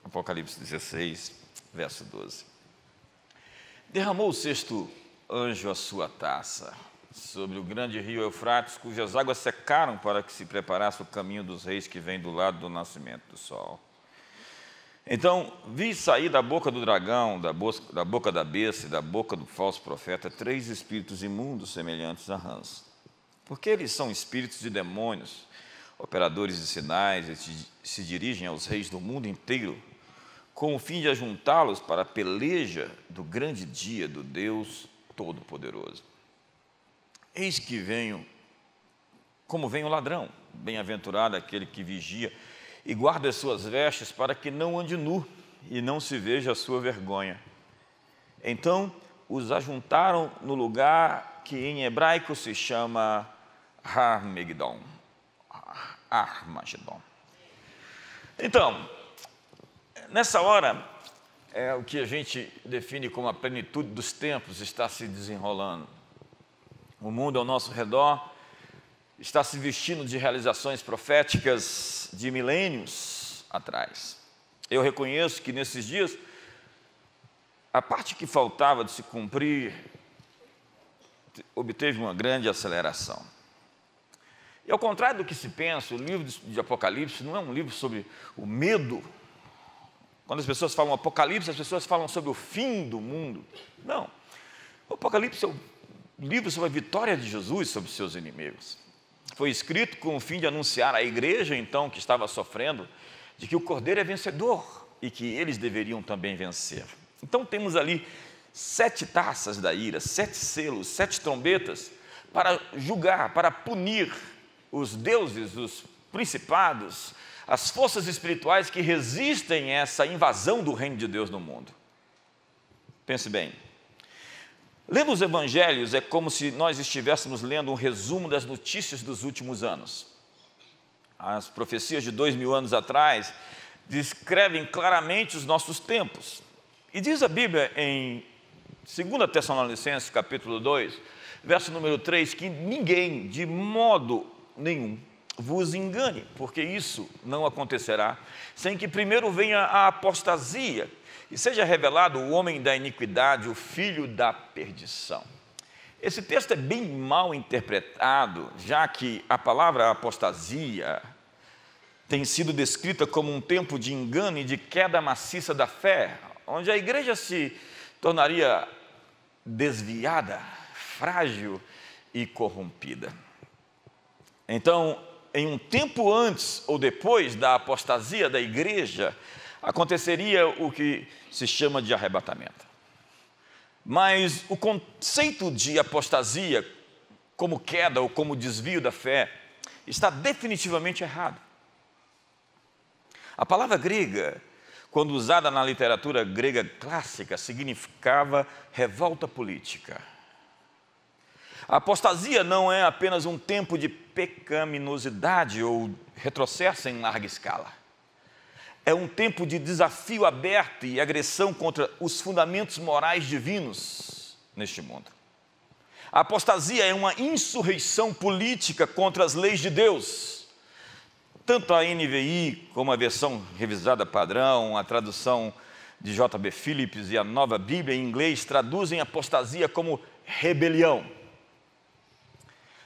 Apocalipse 16, verso 12. Derramou o sexto anjo a sua taça sobre o grande rio Eufrates, cujas águas secaram para que se preparasse o caminho dos reis que vem do lado do nascimento do sol. Então vi sair da boca do dragão, da boca da besta e da boca do falso profeta, 3 espíritos imundos semelhantes a rãs. Porque eles são espíritos de demônios, operadores de sinais, e se dirigem aos reis do mundo inteiro, com o fim de ajuntá-los para a peleja do grande dia do Deus Todo-Poderoso. Eis que venho, como vem o ladrão, bem-aventurado aquele que vigia e guarda as suas vestes para que não ande nu e não se veja a sua vergonha. Então os ajuntaram no lugar que em hebraico se chama Armagedon. Então, nessa hora, o que a gente define como a plenitude dos tempos está se desenrolando. O mundo ao nosso redor está se vestindo de realizações proféticas de milênios atrás. Eu reconheço que nesses dias, a parte que faltava de se cumprir obteve uma grande aceleração. E ao contrário do que se pensa, o livro de Apocalipse não é um livro sobre o medo. Quando as pessoas falam Apocalipse, as pessoas falam sobre o fim do mundo. Não. O Apocalipse é um livro sobre a vitória de Jesus sobre os seus inimigos. Foi escrito com o fim de anunciar à igreja, então, que estava sofrendo, de que o Cordeiro é vencedor e que eles deveriam também vencer. Então temos ali 7 taças da ira, 7 selos, 7 trombetas, para julgar, para punir os deuses, os principados, as forças espirituais que resistem a essa invasão do reino de Deus no mundo. Pense bem. Lendo os evangelhos é como se nós estivéssemos lendo um resumo das notícias dos últimos anos. As profecias de 2000 anos atrás descrevem claramente os nossos tempos. E diz a Bíblia em 2 Tessalonicenses, capítulo 2, verso número 3, que ninguém, de modo nenhum, vos engane, porque isso não acontecerá sem que primeiro venha a apostasia e seja revelado o homem da iniquidade, o filho da perdição. Esse texto é bem mal interpretado, já que a palavra apostasia tem sido descrita como um tempo de engano e de queda maciça da fé, onde a igreja se tornaria desviada, frágil e corrompida. Então, em um tempo antes ou depois da apostasia da igreja, aconteceria o que se chama de arrebatamento. Mas o conceito de apostasia como queda ou como desvio da fé está definitivamente errado. A palavra grega, quando usada na literatura grega clássica, significava revolta política. A apostasia não é apenas um tempo de pecaminosidade ou retrocesso em larga escala. É um tempo de desafio aberto e agressão contra os fundamentos morais divinos neste mundo. A apostasia é uma insurreição política contra as leis de Deus. Tanto a NVI, como a versão revisada padrão, a tradução de J.B. Phillips e a Nova Bíblia em inglês traduzem apostasia como rebelião.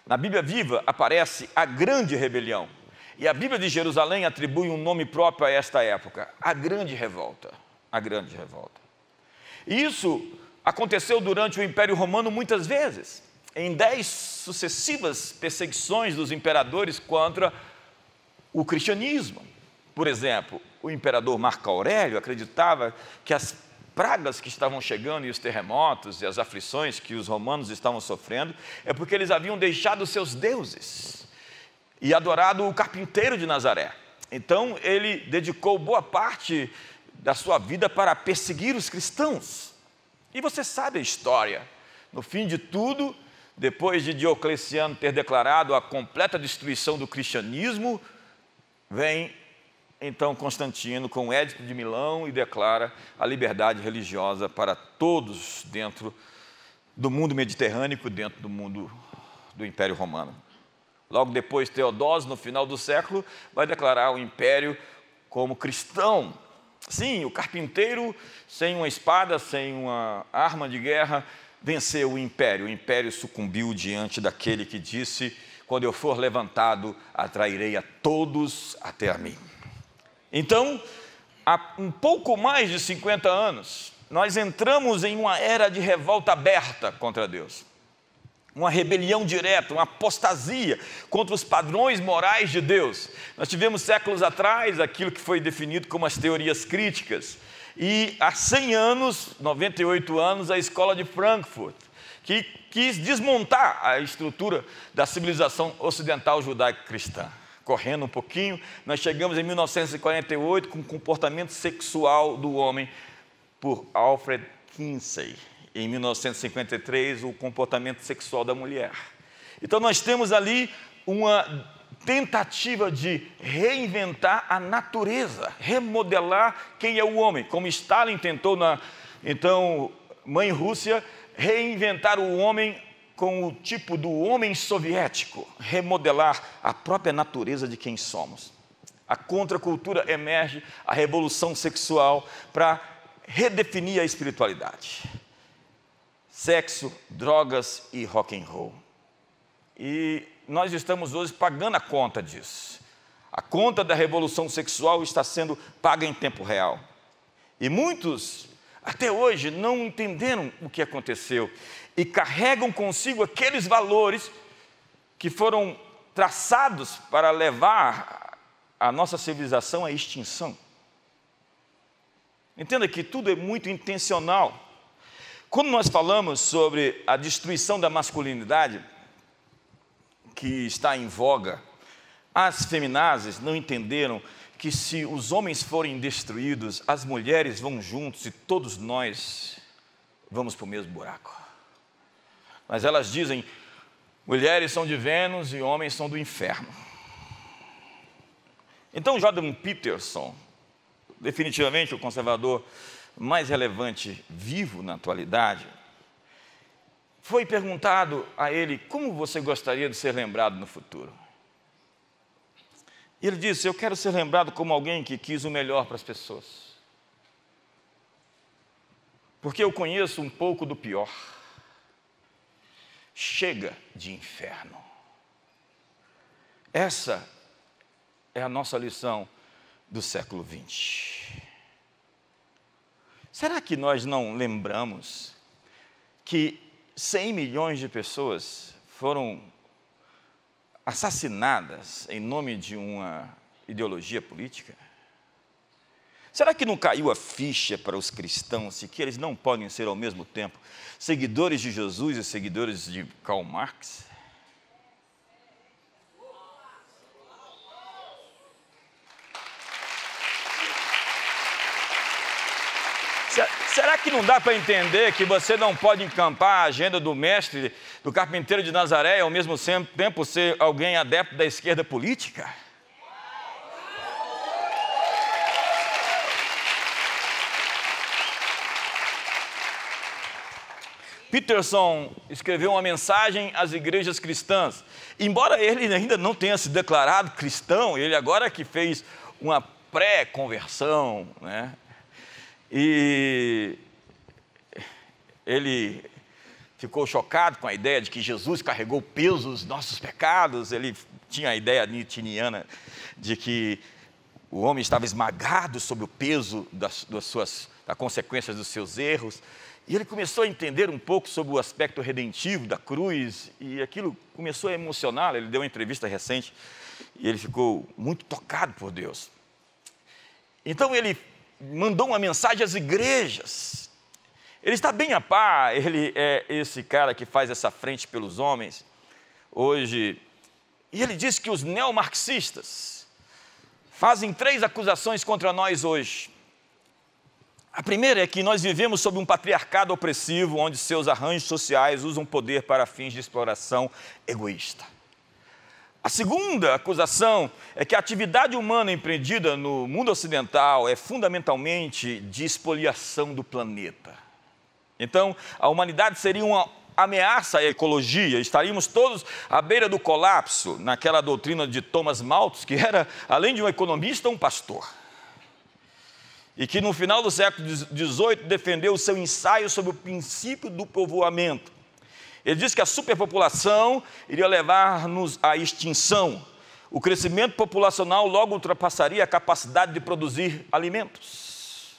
Na Bíblia Viva aparece a grande rebelião. E a Bíblia de Jerusalém atribui um nome próprio a esta época, a grande revolta. A grande revolta. E isso aconteceu durante o Império Romano muitas vezes, em 10 sucessivas perseguições dos imperadores contra o cristianismo. Por exemplo, o imperador Marco Aurélio acreditava que as pragas que estavam chegando e os terremotos e as aflições que os romanos estavam sofrendo é porque eles haviam deixado seus deuses e adorado o carpinteiro de Nazaré. Então ele dedicou boa parte da sua vida para perseguir os cristãos. E você sabe a história. No fim de tudo, depois de Diocleciano ter declarado a completa destruição do cristianismo, vem então Constantino com o Édito de Milão e declara a liberdade religiosa para todos dentro do mundo mediterrâneo e dentro do mundo do Império Romano. Logo depois, Teodósio, no final do século, vai declarar o império como cristão. Sim, o carpinteiro, sem uma espada, sem uma arma de guerra, venceu o império sucumbiu diante daquele que disse: quando eu for levantado, atrairei a todos até a mim. Então, há um pouco mais de 50 anos, nós entramos em uma era de revolta aberta contra Deus. Uma rebelião direta, uma apostasia contra os padrões morais de Deus. Nós tivemos séculos atrás aquilo que foi definido como as teorias críticas. E há 100 anos, 98 anos, a Escola de Frankfurt, que quis desmontar a estrutura da civilização ocidental judaico-cristã. Correndo um pouquinho, nós chegamos em 1948 com o comportamento sexual do homem por Alfred Kinsey. Em 1953, o comportamento sexual da mulher. Então nós temos ali uma tentativa de reinventar a natureza, remodelar quem é o homem, como Stalin tentou então, mãe Rússia, reinventar o homem com o tipo do homem soviético, remodelar a própria natureza de quem somos. A contracultura emerge, a revolução sexual, para redefinir a espiritualidade. Sexo, drogas e rock and roll. E nós estamos hoje pagando a conta disso. A conta da revolução sexual está sendo paga em tempo real. E muitos, até hoje, não entenderam o que aconteceu e carregam consigo aqueles valores que foram traçados para levar a nossa civilização à extinção. Entenda que tudo é muito intencional. Quando nós falamos sobre a destruição da masculinidade, que está em voga, as feminazes não entenderam que se os homens forem destruídos, as mulheres vão juntos e todos nós vamos para o mesmo buraco. Mas elas dizem, mulheres são de Vênus e homens são do inferno. Então Jordan Peterson, definitivamente o conservador mais relevante vivo na atualidade, foi perguntado a ele, como você gostaria de ser lembrado no futuro? E ele disse, eu quero ser lembrado como alguém que quis o melhor para as pessoas. Porque eu conheço um pouco do pior. Chega de inferno. Essa é a nossa lição do século XX. Será que nós não lembramos que 100 milhões de pessoas foram assassinadas em nome de uma ideologia política? Será que não caiu a ficha para os cristãos de que eles não podem ser ao mesmo tempo seguidores de Jesus e seguidores de Karl Marx? Será que não dá para entender que você não pode encampar a agenda do mestre, do carpinteiro de Nazaré, e ao mesmo tempo ser alguém adepto da esquerda política? Peterson escreveu uma mensagem às igrejas cristãs. Embora ele ainda não tenha se declarado cristão, ele agora que fez uma pré-conversão, né? E ele ficou chocado com a ideia de que Jesus carregou o peso dos nossos pecados. Ele tinha a ideia nietzschiana de que o homem estava esmagado sob o peso das consequências dos seus erros. E ele começou a entender um pouco sobre o aspecto redentivo da cruz, e aquilo começou a emocioná-lo. Ele deu uma entrevista recente e ele ficou muito tocado por Deus. Então ele mandou uma mensagem às igrejas. Ele está bem a par, ele é esse cara que faz essa frente pelos homens hoje. E ele disse que os neomarxistas fazem 3 acusações contra nós hoje. A primeira é que nós vivemos sob um patriarcado opressivo, onde seus arranjos sociais usam poder para fins de exploração egoísta. A segunda acusação é que a atividade humana empreendida no mundo ocidental é fundamentalmente de espoliação do planeta. Então, a humanidade seria uma ameaça à ecologia, estaríamos todos à beira do colapso, naquela doutrina de Thomas Malthus, que era, além de um economista, um pastor. e que no final do século XVIII defendeu o seu ensaio sobre o princípio do povoamento. Ele disse que a superpopulação iria levar-nos à extinção. O crescimento populacional logo ultrapassaria a capacidade de produzir alimentos.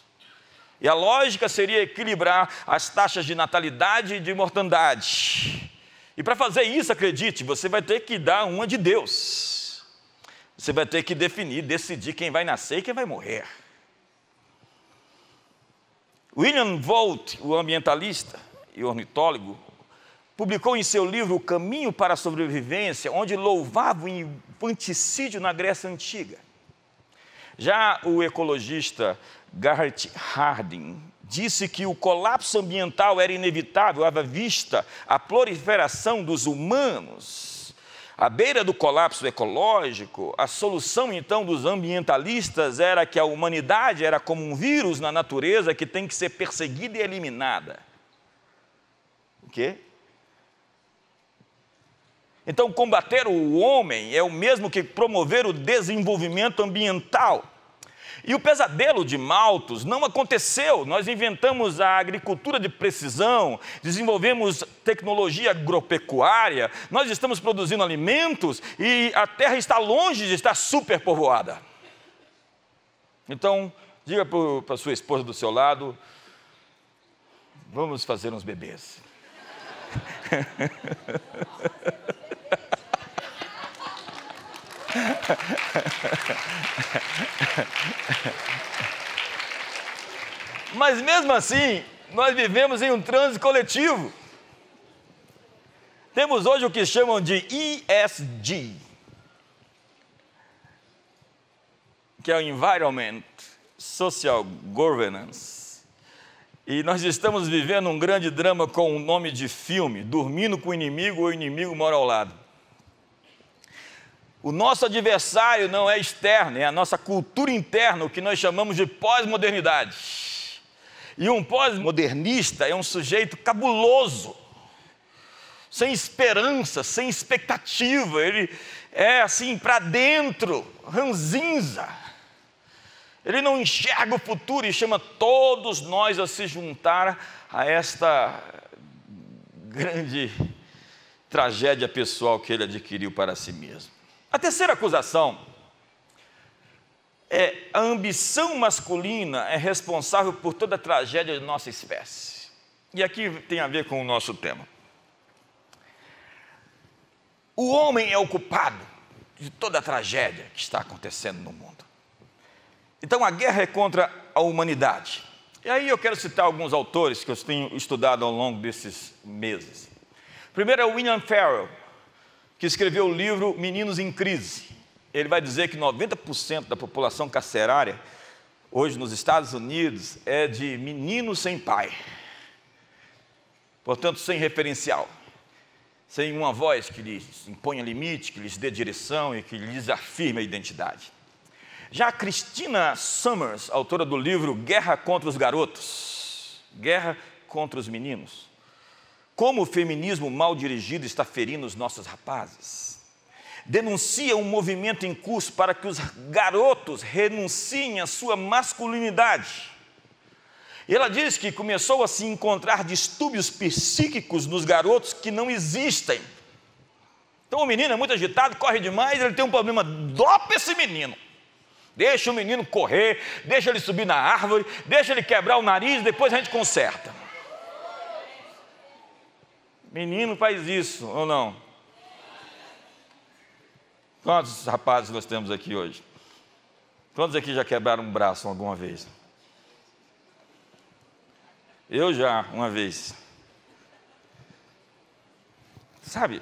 E a lógica seria equilibrar as taxas de natalidade e de mortandade. E para fazer isso, acredite, você vai ter que dar uma de Deus. Você vai ter que decidir quem vai nascer e quem vai morrer. William Volt, o ambientalista e ornitólogo, publicou em seu livro O Caminho para a Sobrevivência, onde louvava o infanticídio na Grécia Antiga. Já o ecologista Garrett Hardin disse que o colapso ambiental era inevitável, haja vista a proliferação dos humanos. À beira do colapso ecológico, a solução então dos ambientalistas era que a humanidade era como um vírus na natureza que tem que ser perseguida e eliminada. O quê? Então, combater o homem é o mesmo que promover o desenvolvimento ambiental. E o pesadelo de Malthus não aconteceu. Nós inventamos a agricultura de precisão, desenvolvemos tecnologia agropecuária, nós estamos produzindo alimentos e a terra está longe de estar superpovoada. Então, diga para a sua esposa do seu lado, vamos fazer uns bebês. Mas mesmo assim, nós vivemos em um transe coletivo. Temos hoje o que chamam de ESG, que é o Environment, Social Governance. E nós estamos vivendo um grande drama com o nome de filme, dormindo com o inimigo ou o inimigo mora ao lado. O nosso adversário não é externo, é a nossa cultura interna, o que nós chamamos de pós-modernidade. E um pós-modernista é um sujeito cabuloso, sem esperança, sem expectativa, ele é assim para dentro, ranzinza. Ele não enxerga o futuro e chama todos nós a se juntar a esta grande tragédia pessoal que ele adquiriu para si mesmo. A terceira acusação é a ambição masculina é responsável por toda a tragédia de nossa espécie. E aqui tem a ver com o nosso tema. O homem é o culpado de toda a tragédia que está acontecendo no mundo. Então a guerra é contra a humanidade. E aí eu quero citar alguns autores que eu tenho estudado ao longo desses meses. Primeiro é o William Farrell, que escreveu o livro Meninos em Crise. Ele vai dizer que 90% da população carcerária, hoje nos Estados Unidos, é de meninos sem pai. Portanto, sem referencial. Sem uma voz que lhes imponha limite, que lhes dê direção e que lhes afirme a identidade. Já a Christina Summers, autora do livro Guerra contra os Garotos, Guerra contra os Meninos. Como o feminismo mal dirigido está ferindo os nossos rapazes. Denuncia um movimento em curso para que os garotos renunciem à sua masculinidade. E ela diz que começou a se encontrar distúrbios psíquicos nos garotos que não existem. Então o menino é muito agitado, corre demais, ele tem um problema, dopa esse menino. Deixa o menino correr, deixa ele subir na árvore, deixa ele quebrar o nariz, depois a gente conserta. Menino faz isso, ou não? Quantos rapazes nós temos aqui hoje? Quantos aqui já quebraram um braço alguma vez? Eu já, uma vez. Sabe,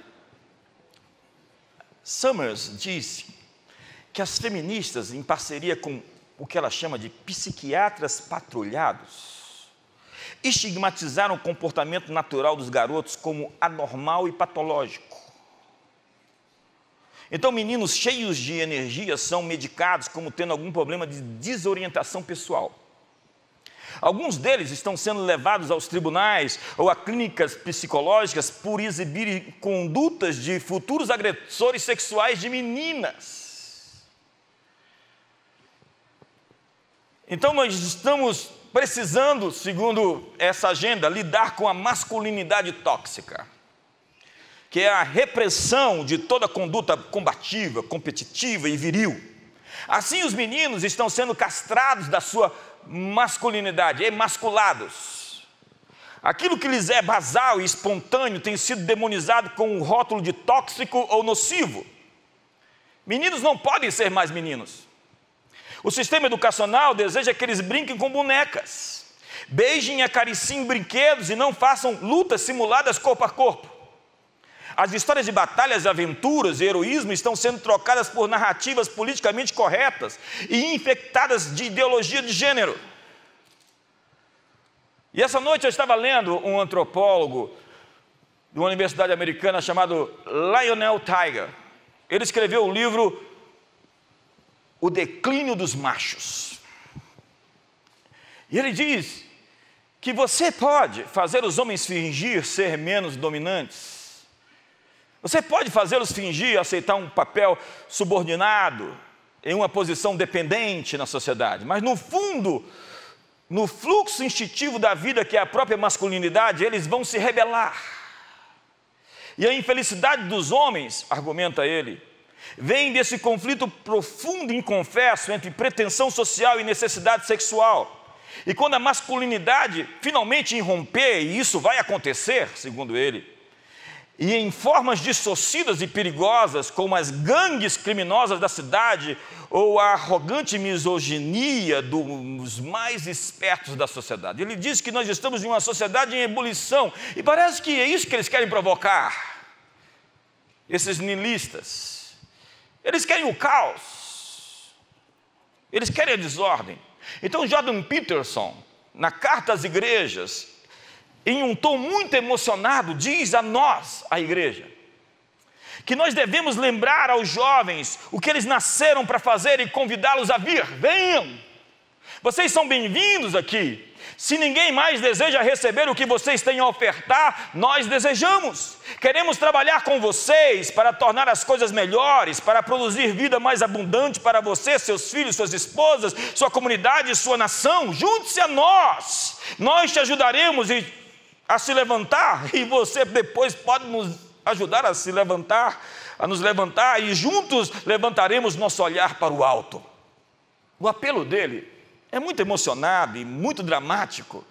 Summers disse que as feministas, em parceria com o que ela chama de psiquiatras patrulhados, estigmatizaram o comportamento natural dos garotos como anormal e patológico. Então, meninos cheios de energia são medicados como tendo algum problema de desorientação pessoal. Alguns deles estão sendo levados aos tribunais ou a clínicas psicológicas por exibirem condutas de futuros agressores sexuais de meninas. Então nós estamos precisando, segundo essa agenda, lidar com a masculinidade tóxica, que é a repressão de toda conduta combativa, competitiva e viril. Assim os meninos estão sendo castrados da sua masculinidade, emasculados. Aquilo que lhes é basal e espontâneo tem sido demonizado com o rótulo de tóxico ou nocivo. Meninos não podem ser mais meninos. O sistema educacional deseja que eles brinquem com bonecas, beijem e acariciem brinquedos e não façam lutas simuladas corpo a corpo. As histórias de batalhas, aventuras e heroísmo estão sendo trocadas por narrativas politicamente corretas e infectadas de ideologia de gênero. E essa noite eu estava lendo um antropólogo de uma universidade americana chamado Lionel Tiger. Ele escreveu o livro O Declínio dos Machos. E ele diz que você pode fazer os homens fingir ser menos dominantes. Você pode fazê-los fingir aceitar um papel subordinado, em uma posição dependente na sociedade. Mas no fundo, no fluxo instintivo da vida, que é a própria masculinidade, eles vão se rebelar. E a infelicidade dos homens, argumenta ele, vem desse conflito profundo e inconfesso entre pretensão social e necessidade sexual. E quando a masculinidade finalmente irromper, e isso vai acontecer, segundo ele, e em formas distorcidas e perigosas, como as gangues criminosas da cidade, ou a arrogante misoginia dos mais espertos da sociedade. Ele diz que nós estamos em uma sociedade em ebulição, e parece que é isso que eles querem provocar, esses nihilistas. Eles querem o caos, eles querem a desordem. Então Jordan Peterson, na carta às igrejas, em um tom muito emocionado, diz a nós, a igreja, que nós devemos lembrar aos jovens o que eles nasceram para fazer e convidá-los a vir. Venham, vocês são bem-vindos aqui. Se ninguém mais deseja receber o que vocês têm a ofertar, nós desejamos. Queremos trabalhar com vocês para tornar as coisas melhores, para produzir vida mais abundante para você, seus filhos, suas esposas, sua comunidade e sua nação. Junte-se a nós. Nós te ajudaremos a se levantar, e você depois pode nos ajudar a se levantar, a nos levantar, e juntos levantaremos nosso olhar para o alto. O apelo dele é muito emocionado e muito dramático,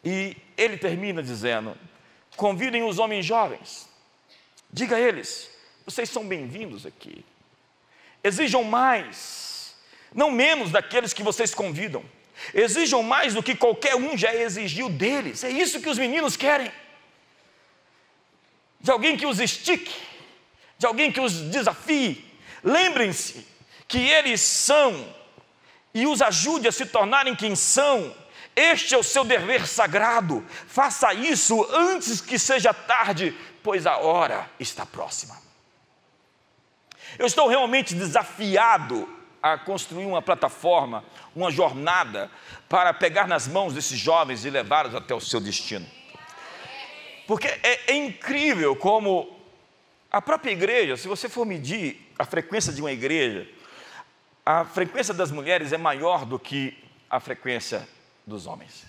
e ele termina dizendo: convidem os homens jovens, diga a eles, vocês são bem-vindos aqui, exijam mais, não menos daqueles que vocês convidam, exijam mais do que qualquer um já exigiu deles. É isso que os meninos querem, de alguém que os estique, de alguém que os desafie. Lembrem-se que eles são, e os ajude a se tornarem quem são. Este é o seu dever sagrado. Faça isso antes que seja tarde, pois a hora está próxima. Eu estou realmente desafiado a construir uma plataforma, uma jornada, para pegar nas mãos desses jovens e levá-los até o seu destino. Porque é incrível como a própria igreja, se você for medir a frequência de uma igreja, a frequência das mulheres é maior do que a frequência dos homens.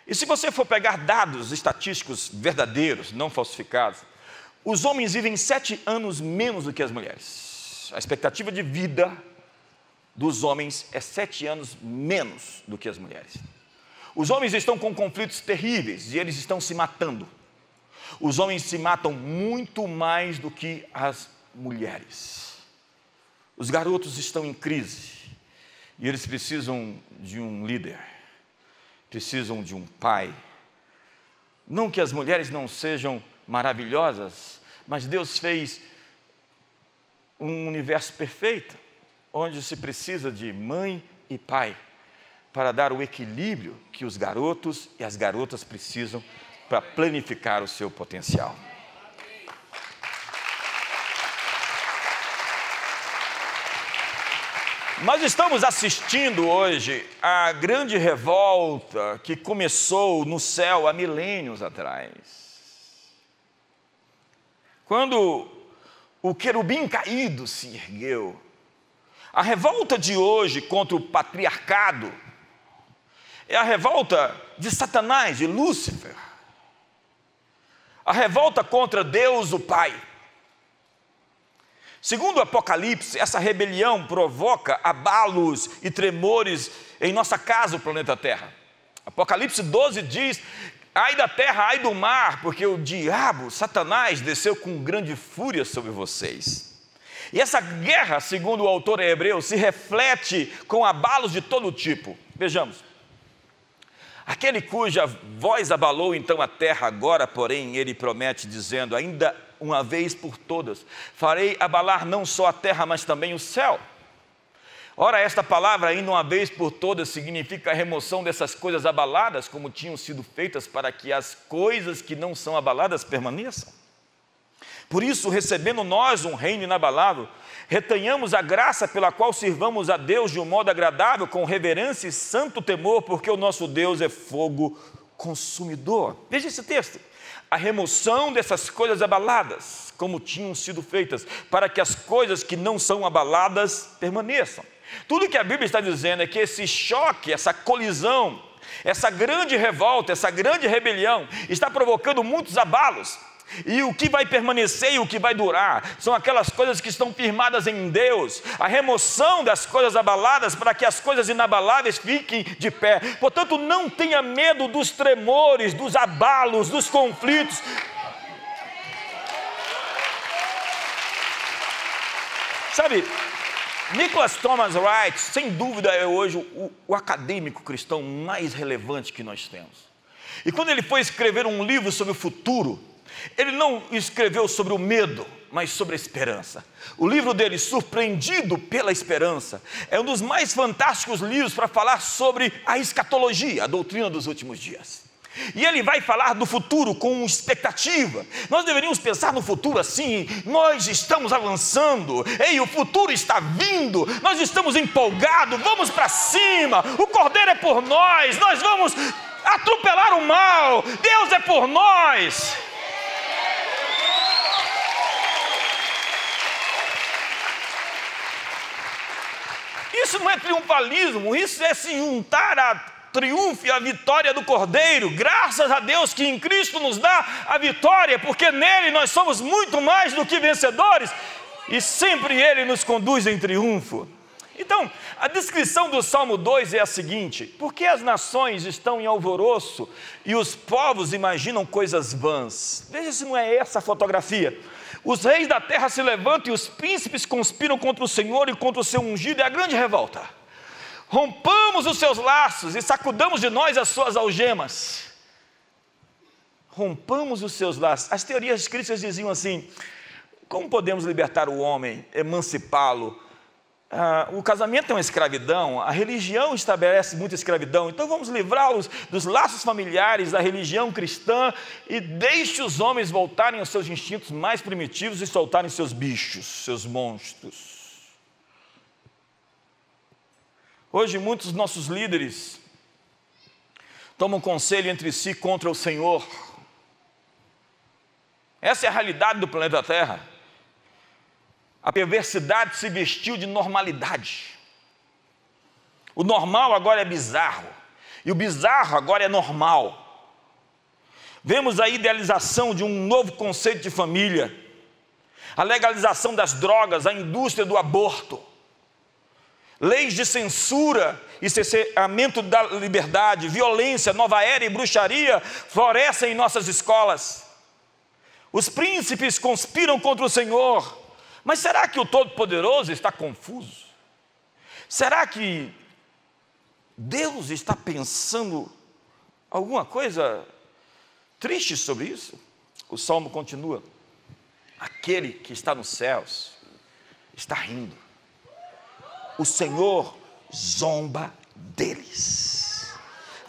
E se você for pegar dados estatísticos verdadeiros, não falsificados, os homens vivem 7 anos menos do que as mulheres. A expectativa de vida dos homens é 7 anos menos do que as mulheres. Os homens estão com conflitos terríveis e eles estão se matando. Os homens se matam muito mais do que as mulheres. Os garotos estão em crise e eles precisam de um líder, precisam de um pai. Não que as mulheres não sejam maravilhosas, mas Deus fez um universo perfeito, onde se precisa de mãe e pai, para dar o equilíbrio que os garotos e as garotas precisam para planificar o seu potencial. Nós estamos assistindo hoje à grande revolta que começou no céu há milênios atrás. Quando o querubim caído se ergueu, A revolta de hoje contra o patriarcado é a revolta de Satanás, de Lúcifer. A revolta contra Deus, o Pai. Segundo o Apocalipse, essa rebelião provoca abalos e tremores em nossa casa, o planeta Terra. Apocalipse 12 diz: ai da terra, ai do mar, porque o diabo, Satanás, desceu com grande fúria sobre vocês. E essa guerra, segundo o autor hebreu, se reflete com abalos de todo tipo. Vejamos. Aquele cuja voz abalou então a terra, agora, porém, ele promete, dizendo: ainda uma vez por todas, farei abalar não só a terra, mas também o céu. Ora, esta palavra, ainda uma vez por todas, significa a remoção dessas coisas abaladas, como tinham sido feitas, para que as coisas que não são abaladas permaneçam. Por isso, recebendo nós um reino inabalável, retenhamos a graça pela qual sirvamos a Deus de um modo agradável, com reverência e santo temor, porque o nosso Deus é fogo consumidor. Veja esse texto. A remoção dessas coisas abaladas, como tinham sido feitas, para que as coisas que não são abaladas permaneçam. Tudo que a Bíblia está dizendo é que esse choque, essa colisão, essa grande revolta, essa grande rebelião, está provocando muitos abalos. E o que vai permanecer e o que vai durar são aquelas coisas que estão firmadas em Deus. A remoção das coisas abaladas para que as coisas inabaláveis fiquem de pé. Portanto, não tenha medo dos tremores, dos abalos, dos conflitos. Sabe, Nicholas Thomas Wright, sem dúvida, é hoje o acadêmico cristão mais relevante que nós temos. E quando ele foi escrever um livro sobre o futuro, ele não escreveu sobre o medo, mas sobre a esperança. O livro dele, Surpreendido pela Esperança, é um dos mais fantásticos livros para falar sobre a escatologia, a doutrina dos últimos dias. E ele vai falar do futuro com expectativa. Nós deveríamos pensar no futuro assim: nós estamos avançando, ei, o futuro está vindo, nós estamos empolgados, vamos para cima, o Cordeiro é por nós vamos atropelar o mal, Deus é por nós. Isso não é triunfalismo, isso é se juntar a triunfo e a vitória do Cordeiro. Graças a Deus que em Cristo nos dá a vitória, porque nele nós somos muito mais do que vencedores, e sempre ele nos conduz em triunfo. Então, a descrição do Salmo 2 é a seguinte: porque as nações estão em alvoroço e os povos imaginam coisas vãs. Veja se não é essa a fotografia. Os reis da terra se levantam e os príncipes conspiram contra o Senhor e contra o seu ungido. É a grande revolta. Rompamos os seus laços e sacudamos de nós as suas algemas. Rompamos os seus laços. As teorias críticas diziam assim: como podemos libertar o homem, emancipá-lo? O casamento é uma escravidão, a religião estabelece muita escravidão, então vamos livrá-los dos laços familiares da religião cristã e deixe os homens voltarem aos seus instintos mais primitivos e soltarem seus bichos, seus monstros. Hoje muitos dos nossos líderes tomam conselho entre si contra o Senhor. Essa é a realidade do planeta Terra. A perversidade se vestiu de normalidade. O normal agora é bizarro, e o bizarro agora é normal. Vemos a idealização de um novo conceito de família, a legalização das drogas, a indústria do aborto, leis de censura e cerceamento da liberdade, violência, nova era e bruxaria florescem em nossas escolas. Os príncipes conspiram contra o Senhor. Mas será que o Todo-Poderoso está confuso? Será que Deus está pensando alguma coisa triste sobre isso? O Salmo continua: aquele que está nos céus está rindo, o Senhor zomba deles.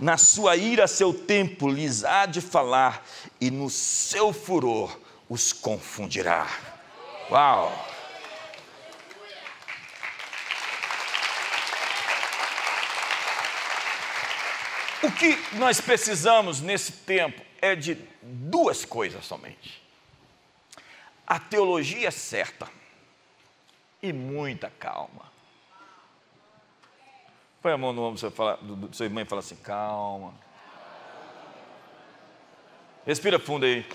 Na sua ira, seu tempo lhes há de falar, e no seu furor os confundirá. Uau! O que nós precisamos nesse tempo é de duas coisas somente: a teologia certa e muita calma. Põe a mão no ombro do seu irmão e fala assim: calma. Respira fundo aí.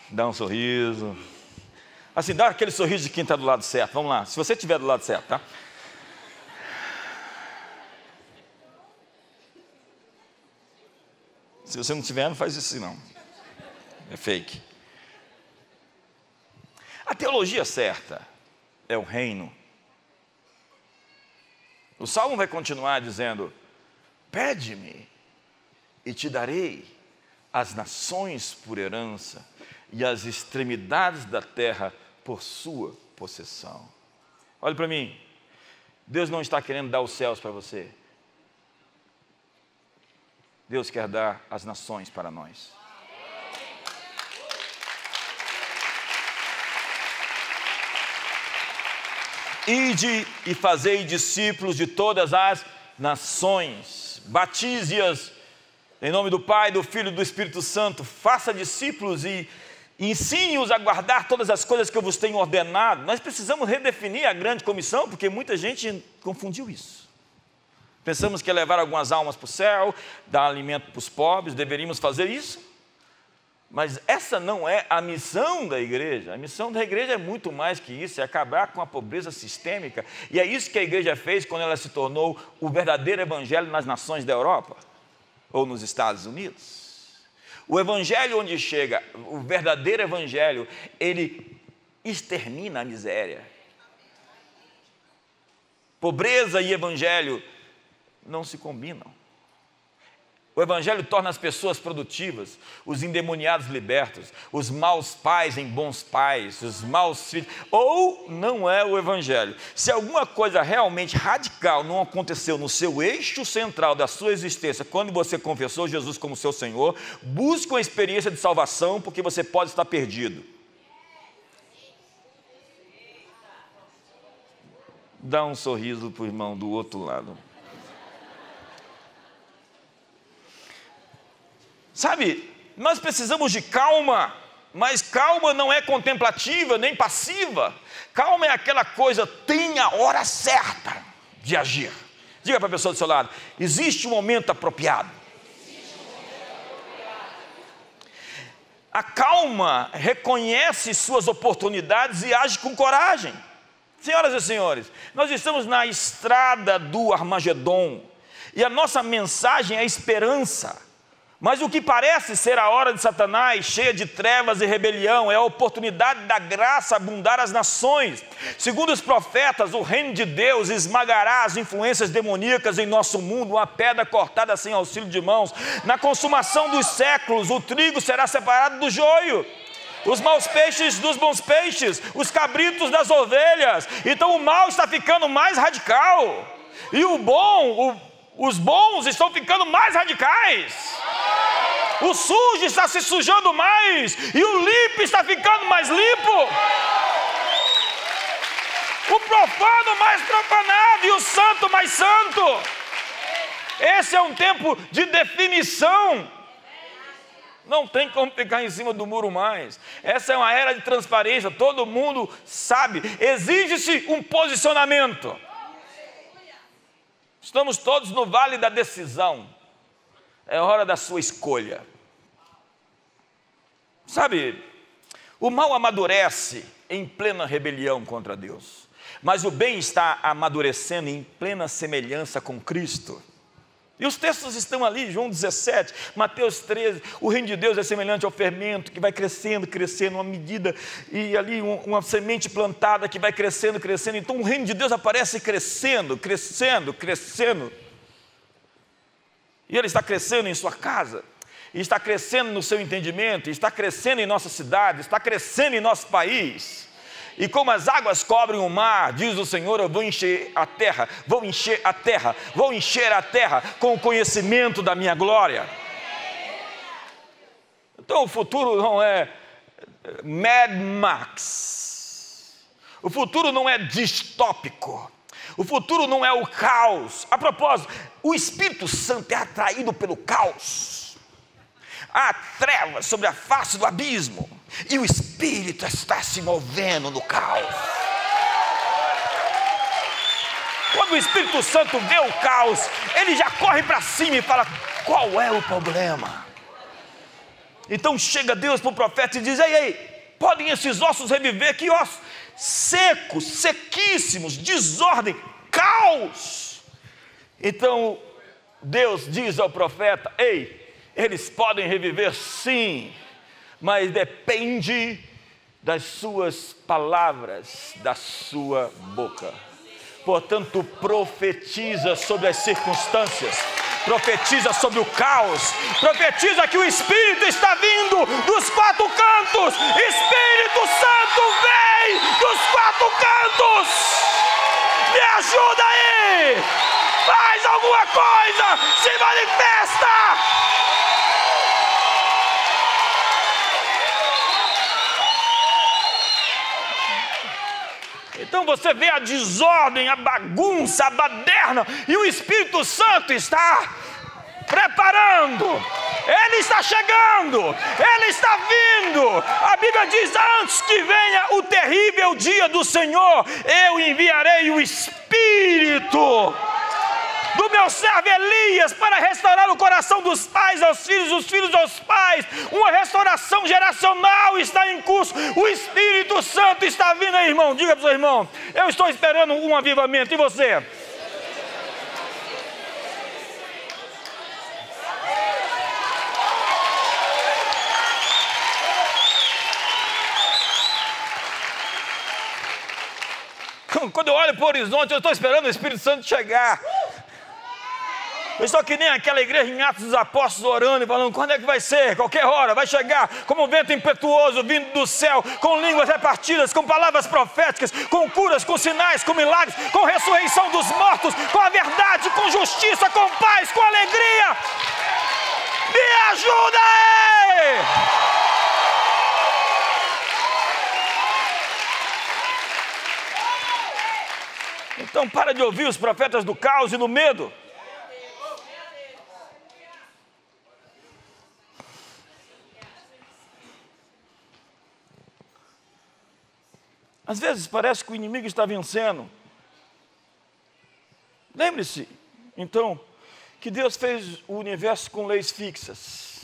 Dá um sorriso. Assim, dá aquele sorriso de quem está do lado certo. Vamos lá, se você estiver do lado certo, tá? Se você não estiver, não faz isso não. É fake. A teologia certa é o reino. O Salmo vai continuar dizendo: pede-me e te darei as nações por herança e as extremidades da terra por sua possessão. Olhe para mim, Deus não está querendo dar os céus para você. Deus quer dar as nações para nós. Ide e fazei discípulos de todas as nações, batize-as em nome do Pai, do Filho e do Espírito Santo, faça discípulos e ensine-os a guardar todas as coisas que eu vos tenho ordenado. Nós precisamos redefinir a grande comissão, porque muita gente confundiu isso. Pensamos que é levar algumas almas para o céu, dar alimento para os pobres, deveríamos fazer isso. Mas essa não é a missão da igreja. A missão da igreja é muito mais que isso, é acabar com a pobreza sistêmica. E é isso que a igreja fez quando ela se tornou o verdadeiro evangelho nas nações da Europa, ou nos Estados Unidos. O evangelho onde chega, o verdadeiro evangelho, ele extermina a miséria. Pobreza e evangelho não se combinam. O evangelho torna as pessoas produtivas, os endemoniados libertos, os maus pais em bons pais, os maus filhos. Ou não é o evangelho. Se alguma coisa realmente radical não aconteceu no seu eixo central da sua existência, quando você confessou Jesus como seu Senhor, busque uma experiência de salvação, porque você pode estar perdido. Dá um sorriso para o irmão do outro lado. Sabe, nós precisamos de calma, mas calma não é contemplativa nem passiva. Calma é aquela coisa, tem a hora certa de agir. Diga para a pessoa do seu lado: existe um momento apropriado. A calma reconhece suas oportunidades e age com coragem. Senhoras e senhores, nós estamos na estrada do Armagedon e a nossa mensagem é esperança. Mas o que parece ser a hora de Satanás, cheia de trevas e rebelião, é a oportunidade da graça abundar as nações. Segundo os profetas, o reino de Deus esmagará as influências demoníacas em nosso mundo, uma pedra cortada sem auxílio de mãos. Na consumação dos séculos, o trigo será separado do joio, os maus peixes dos bons peixes, os cabritos das ovelhas. Então o mal está ficando mais radical, e os bons estão ficando mais radicais. O sujo está se sujando mais, e o limpo está ficando mais limpo. O profano mais profanado, e o santo mais santo. Esse é um tempo de definição. Não tem como ficar em cima do muro mais. Essa é uma era de transparência, todo mundo sabe. Exige-se um posicionamento. Estamos todos no vale da decisão. É hora da sua escolha. Sabe, o mal amadurece em plena rebelião contra Deus, mas o bem está amadurecendo em plena semelhança com Cristo. E os textos estão ali, João 17, Mateus 13, o reino de Deus é semelhante ao fermento que vai crescendo, uma medida, e ali uma semente plantada que vai crescendo. Então o reino de Deus aparece crescendo. E ele está crescendo em sua casa, e está crescendo no seu entendimento, e está crescendo em nossa cidade, está crescendo em nosso país. E como as águas cobrem o mar, diz o Senhor, eu vou encher a terra com o conhecimento da minha glória. Então o futuro não é Mad Max, o futuro não é distópico, o futuro não é o caos. A propósito, o Espírito Santo é atraído pelo caos. Há trevas sobre a face do abismo, e o Espírito está se movendo no caos. Quando o Espírito Santo vê o caos, ele já corre para cima e fala: qual é o problema? Então chega Deus para o profeta e diz: ei, podem esses ossos reviver? Que ossos? Secos, sequíssimos, desordem, caos. Então Deus diz ao profeta: ei, eles podem reviver sim, mas depende das suas palavras, da sua boca. Portanto, profetiza sobre as circunstâncias, profetiza sobre o caos, profetiza que o Espírito está vindo dos quatro cantos. Espírito Santo vem dos quatro cantos. Me ajuda aí, faz alguma coisa, se manifesta. Então você vê a desordem, a bagunça, a baderna, e o Espírito Santo está preparando, ele está chegando, ele está vindo. A Bíblia diz: antes que venha o terrível dia do Senhor, eu enviarei o Espírito do meu servo Elias para restaurar o coração dos pais aos filhos, dos filhos aos pais. Uma restauração geracional está em curso. O Espírito Santo está vindo aí, irmão. Diga para o seu irmão: eu estou esperando um avivamento. E você? Quando eu olho para o horizonte, eu estou esperando o Espírito Santo chegar. Eu estou que nem aquela igreja em Atos dos Apóstolos orando e falando: quando é que vai ser? Qualquer hora vai chegar, como um vento impetuoso vindo do céu, com línguas repartidas, com palavras proféticas, com curas, com sinais, com milagres, com ressurreição dos mortos, com a verdade, com justiça, com paz, com alegria. Me ajuda aí! Então para de ouvir os profetas do caos e do medo. Às vezes parece que o inimigo está vencendo. Lembre-se, então, que Deus fez o universo com leis fixas,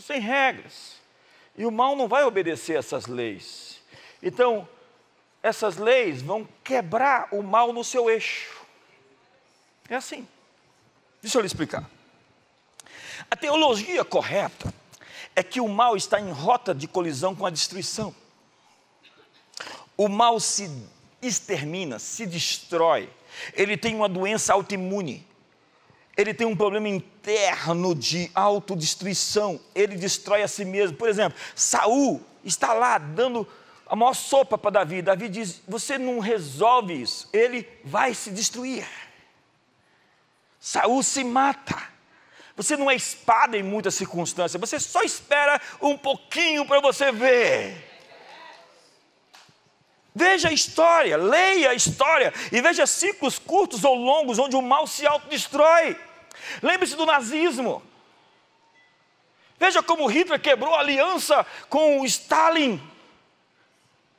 sem regras, e o mal não vai obedecer a essas leis. Então, essas leis vão quebrar o mal no seu eixo. É assim. Deixa eu lhe explicar. A teologia correta é que o mal está em rota de colisão com a destruição. O mal se extermina, se destrói. Ele tem uma doença autoimune. Ele tem um problema interno de autodestruição. Ele destrói a si mesmo. Por exemplo, Saul está lá dando a maior sopa para Davi. Davi diz: você não resolve isso, ele vai se destruir. Saul se mata. Você não é espada em muitas circunstâncias. Você só espera um pouquinho para você ver. Veja a história, leia a história e veja ciclos curtos ou longos onde o mal se autodestrói. Lembre-se do nazismo. Veja como Hitler quebrou a aliança com o Stalin.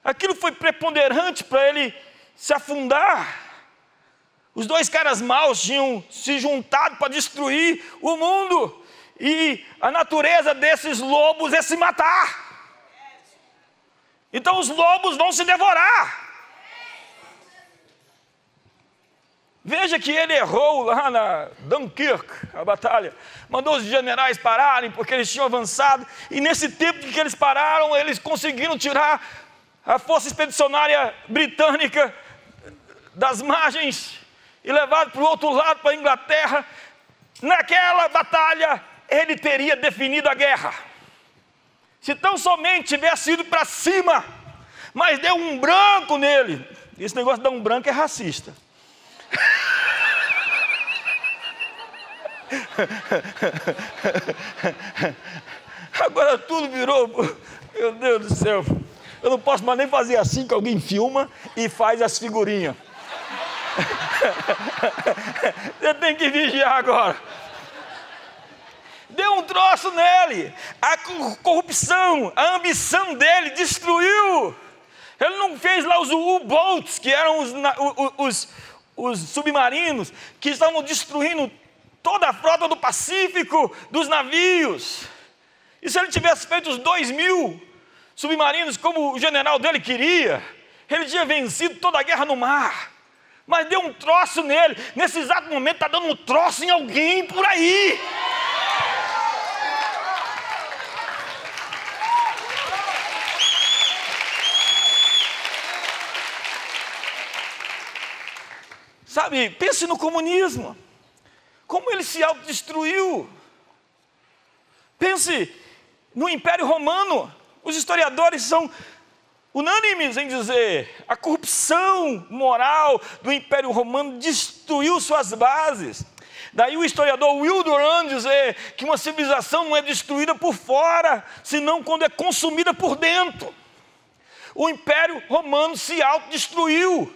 Aquilo foi preponderante para ele se afundar. Os dois caras maus tinham se juntado para destruir o mundo. E a natureza desses lobos é se matar. Então os lobos vão se devorar. Veja que ele errou lá na Dunkirk, a batalha. Mandou os generais pararem porque eles tinham avançado. E nesse tempo que eles pararam, eles conseguiram tirar a força expedicionária britânica das margens e levar para o outro lado, para a Inglaterra. Naquela batalha, ele teria definido a guerra. Se tão somente tivesse ido para cima, mas deu um branco nele. Esse negócio de dar um branco é racista. Agora tudo virou, meu Deus do céu, eu não posso mais nem fazer assim, que alguém filma e faz as figurinhas. Você tem que vigiar agora. Deu um troço nele, a corrupção, a ambição dele destruiu. Ele não fez lá os U-boats, que eram os submarinos, que estavam destruindo toda a frota do Pacífico, dos navios. E se ele tivesse feito os 2.000 submarinos, como o general dele queria, ele tinha vencido toda a guerra no mar. Mas deu um troço nele. Nesse exato momento está dando um troço em alguém por aí. Sabe, pense no comunismo. Como ele se autodestruiu. Pense no Império Romano. Os historiadores são unânimes em dizer: a corrupção moral do Império Romano destruiu suas bases. Daí o historiador Will Durant dizer que uma civilização não é destruída por fora, senão quando é consumida por dentro. O Império Romano se autodestruiu,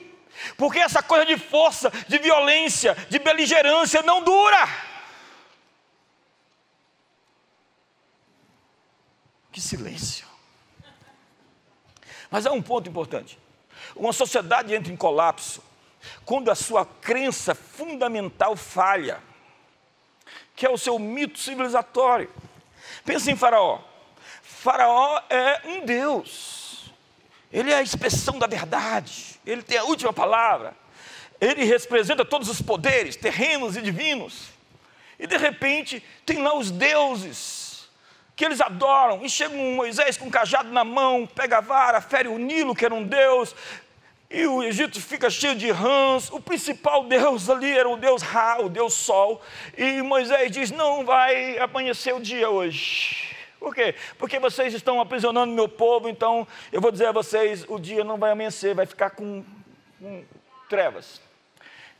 porque essa coisa de força, de violência, de beligerância não dura. Que silêncio. Mas há um ponto importante. Uma sociedade entra em colapso quando a sua crença fundamental falha, que é o seu mito civilizatório. Pense em Faraó. Faraó é um Deus. Ele é a expressão da verdade. Ele tem a última palavra. Ele representa todos os poderes, terrenos e divinos. E de repente tem lá os deuses que eles adoram, e chega um Moisés com um cajado na mão, pega a vara, fere o Nilo, que era um deus, e o Egito fica cheio de rãs. O principal deus ali era o deus Ra, o deus Sol, e Moisés diz: não vai amanhecer o dia hoje. Por quê? Porque vocês estão aprisionando meu povo, então eu vou dizer a vocês, o dia não vai amanhecer, vai ficar com trevas.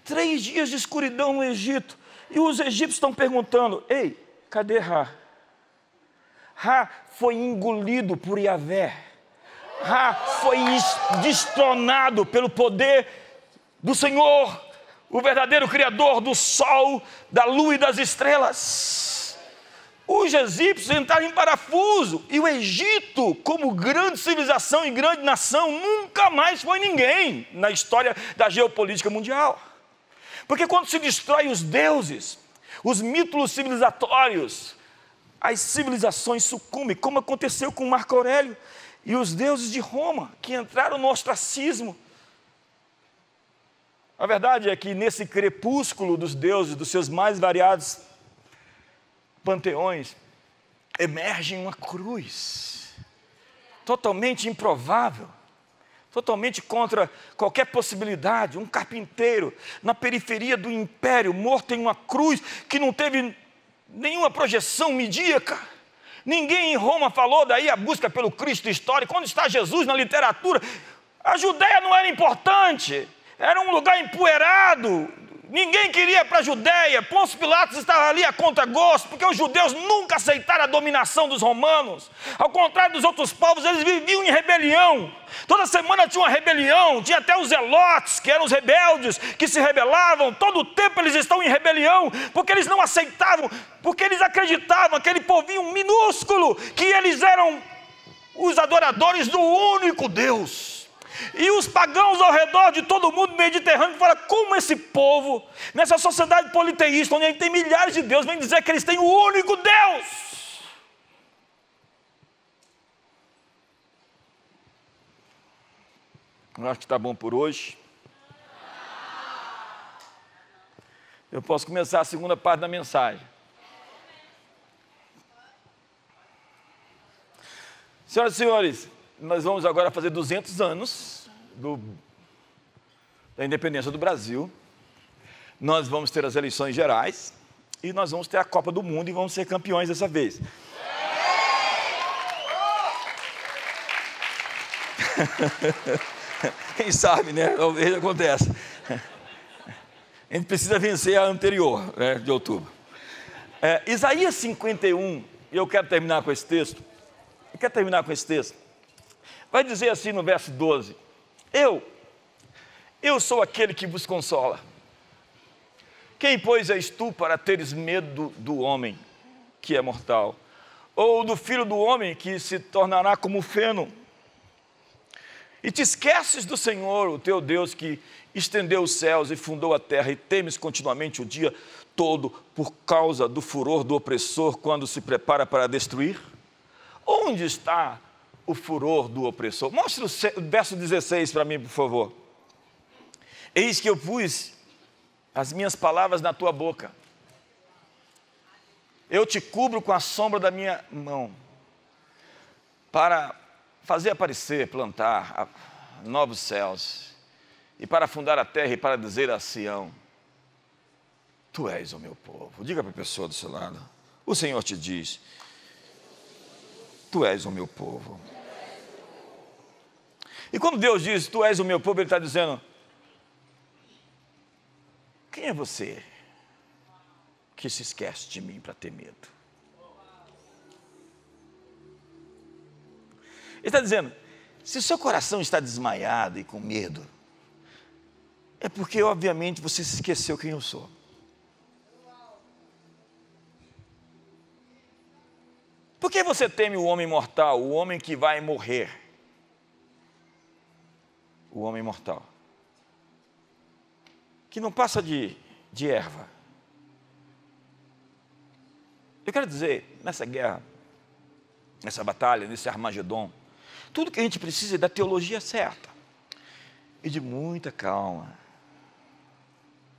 3 dias de escuridão no Egito, e os egípcios estão perguntando: ei, cadê Ra? Ra foi engolido por Yahvé. Ra foi destronado pelo poder do Senhor, o verdadeiro Criador do sol, da lua e das estrelas. Os egípcios entraram em parafuso, e o Egito, como grande civilização e grande nação, nunca mais foi ninguém na história da geopolítica mundial. Porque quando se destrói os deuses, os mitos civilizatórios, as civilizações sucumbem, como aconteceu com Marco Aurélio e os deuses de Roma, que entraram no ostracismo. A verdade é que nesse crepúsculo dos deuses, dos seus mais variados panteões, emerge uma cruz, totalmente improvável, totalmente contra qualquer possibilidade. Um carpinteiro na periferia do império, morto em uma cruz que não teve nenhuma projeção midíaca. Ninguém em Roma falou daí a busca pelo Cristo histórico. Onde está Jesus na literatura? A Judéia não era importante, era um lugar empoeirado. Ninguém queria para a Judéia. Pôncio Pilatos estava ali a contragosto, porque os judeus nunca aceitaram a dominação dos romanos. Ao contrário dos outros povos, eles viviam em rebelião. Toda semana tinha uma rebelião, tinha até os zelotes, que eram os rebeldes, que se rebelavam. Todo o tempo eles estão em rebelião, porque eles não aceitavam, porque eles acreditavam, aquele povinho minúsculo, que eles eram os adoradores do único Deus. E os pagãos ao redor de todo mundo mediterrâneo falam: como esse povo, nessa sociedade politeísta, onde tem milhares de deuses, vem dizer que eles têm o único Deus. Eu acho que está bom por hoje. Eu posso começar a segunda parte da mensagem. Senhoras e senhores, nós vamos agora fazer 200 anos da independência do Brasil. Nós vamos ter as eleições gerais e nós vamos ter a Copa do Mundo e vamos ser campeões dessa vez. Quem sabe, né? Talvez aconteça. A gente precisa vencer a anterior, né, de outubro. Isaías 51, e eu quero terminar com esse texto. Vai dizer assim no verso 12: Eu sou aquele que vos consola. Quem, pois, és tu para teres medo do homem, que é mortal, ou do filho do homem, que se tornará como feno? E te esqueces do Senhor, o teu Deus, que estendeu os céus e fundou a terra, e temes continuamente o dia todo por causa do furor do opressor quando se prepara para destruir? Onde está o furor do opressor? Mostre o verso 16 para mim, por favor. Eis que eu pus as minhas palavras na tua boca. Eu te cubro com a sombra da minha mão, para fazer aparecer, plantar novos céus, e para fundar a terra e para dizer a Sião: tu és o meu povo. Diga para a pessoa do seu lado: o Senhor te diz, tu és o meu povo. E quando Deus diz, tu és o meu povo, Ele está dizendo: quem é você que se esquece de mim para ter medo? Ele está dizendo, se o seu coração está desmaiado e com medo, é porque obviamente você se esqueceu quem eu sou. Por que você teme o homem mortal, o homem que vai morrer? O homem mortal, que não passa de erva. Eu quero dizer, nessa guerra, nessa batalha, nesse Armagedon, tudo que a gente precisa é da teologia certa e de muita calma,